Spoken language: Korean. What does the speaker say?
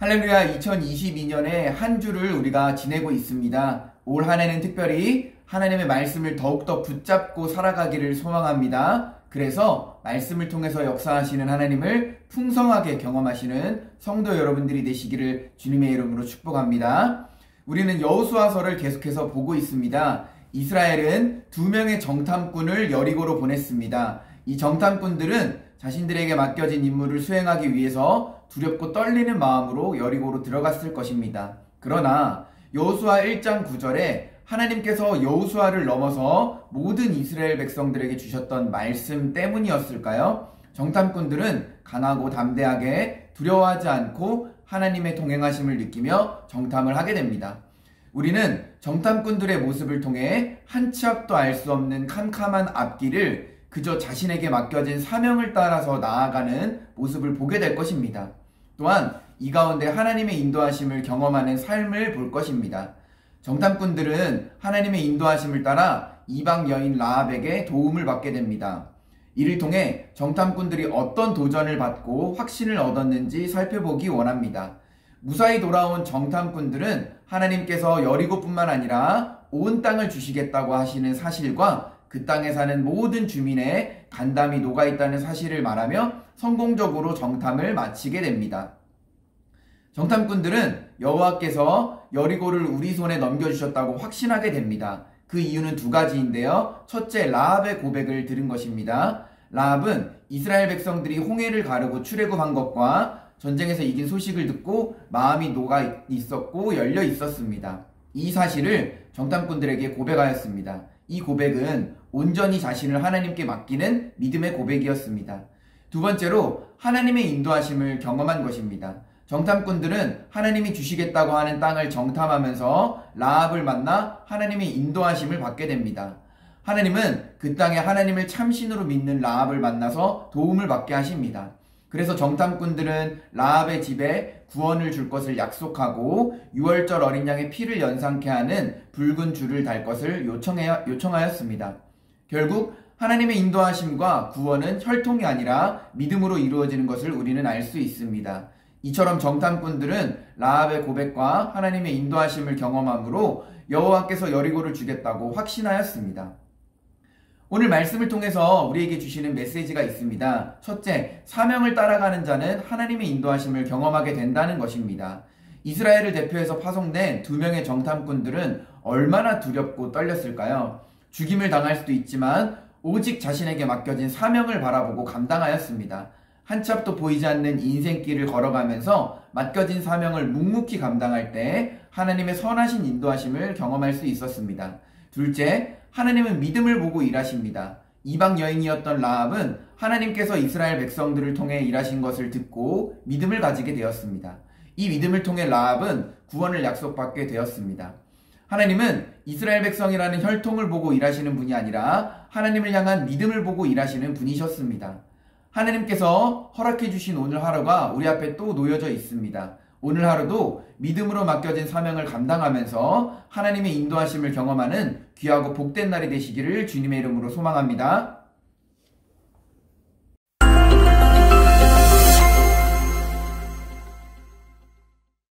할렐루야. 2022년에 한 주를 우리가 지내고 있습니다. 올 한 해는 특별히 하나님의 말씀을 더욱더 붙잡고 살아가기를 소망합니다. 그래서 말씀을 통해서 역사하시는 하나님을 풍성하게 경험하시는 성도 여러분들이 되시기를 주님의 이름으로 축복합니다. 우리는 여호수아서를 계속해서 보고 있습니다. 이스라엘은 2명의 정탐꾼을 여리고로 보냈습니다. 이 정탐꾼들은 자신들에게 맡겨진 임무를 수행하기 위해서 두렵고 떨리는 마음으로 여리고로 들어갔을 것입니다. 그러나 여호수아 1장 9절에 하나님께서 여호수아를 넘어서 모든 이스라엘 백성들에게 주셨던 말씀 때문이었을까요? 정탐꾼들은 강하고 담대하게 두려워하지 않고 하나님의 동행하심을 느끼며 정탐을 하게 됩니다. 우리는 정탐꾼들의 모습을 통해 한 치 앞도 알 수 없는 캄캄한 앞길을 그저 자신에게 맡겨진 사명을 따라서 나아가는 모습을 보게 될 것입니다. 또한 이 가운데 하나님의 인도하심을 경험하는 삶을 볼 것입니다. 정탐꾼들은 하나님의 인도하심을 따라 이방 여인 라합에게 도움을 받게 됩니다. 이를 통해 정탐꾼들이 어떤 도전을 받고 확신을 얻었는지 살펴보기 원합니다. 무사히 돌아온 정탐꾼들은 하나님께서 여리고뿐만 아니라 온 땅을 주시겠다고 하시는 사실과 그 땅에 사는 모든 주민의 간담이 녹아있다는 사실을 말하며 성공적으로 정탐을 마치게 됩니다. 정탐꾼들은 여호와께서 여리고를 우리 손에 넘겨주셨다고 확신하게 됩니다. 그 이유는 두 가지인데요. 첫째, 라합의 고백을 들은 것입니다. 라합은 이스라엘 백성들이 홍해를 가르고 출애굽한 것과 전쟁에서 이긴 소식을 듣고 마음이 녹아 있었고 열려 있었습니다. 이 사실을 정탐꾼들에게 고백하였습니다. 이 고백은 온전히 자신을 하나님께 맡기는 믿음의 고백이었습니다. 두 번째로 하나님의 인도하심을 경험한 것입니다. 정탐꾼들은 하나님이 주시겠다고 하는 땅을 정탐하면서 라합을 만나 하나님의 인도하심을 받게 됩니다. 하나님은 그 땅에 하나님을 참신으로 믿는 라합을 만나서 도움을 받게 하십니다. 그래서 정탐꾼들은 라합의 집에 구원을 줄 것을 약속하고 유월절 어린 양의 피를 연상케 하는 붉은 줄을 달 것을 요청하였습니다. 결국 하나님의 인도하심과 구원은 혈통이 아니라 믿음으로 이루어지는 것을 우리는 알 수 있습니다. 이처럼 정탐꾼들은 라합의 고백과 하나님의 인도하심을 경험함으로 여호와께서 여리고를 주겠다고 확신하였습니다. 오늘 말씀을 통해서 우리에게 주시는 메시지가 있습니다. 첫째, 사명을 따라가는 자는 하나님의 인도하심을 경험하게 된다는 것입니다. 이스라엘을 대표해서 파송된 2명의 정탐꾼들은 얼마나 두렵고 떨렸을까요? 죽임을 당할 수도 있지만 오직 자신에게 맡겨진 사명을 바라보고 감당하였습니다. 한 치 앞도 보이지 않는 인생길을 걸어가면서 맡겨진 사명을 묵묵히 감당할 때 하나님의 선하신 인도하심을 경험할 수 있었습니다. 둘째, 하나님은 믿음을 보고 일하십니다. 이방 여인이었던 라합은 하나님께서 이스라엘 백성들을 통해 일하신 것을 듣고 믿음을 가지게 되었습니다. 이 믿음을 통해 라합은 구원을 약속받게 되었습니다. 하나님은 이스라엘 백성이라는 혈통을 보고 일하시는 분이 아니라 하나님을 향한 믿음을 보고 일하시는 분이셨습니다. 하나님께서 허락해 주신 오늘 하루가 우리 앞에 또 놓여져 있습니다. 오늘 하루도 믿음으로 맡겨진 사명을 감당하면서 하나님의 인도하심을 경험하는 귀하고 복된 날이 되시기를 주님의 이름으로 소망합니다.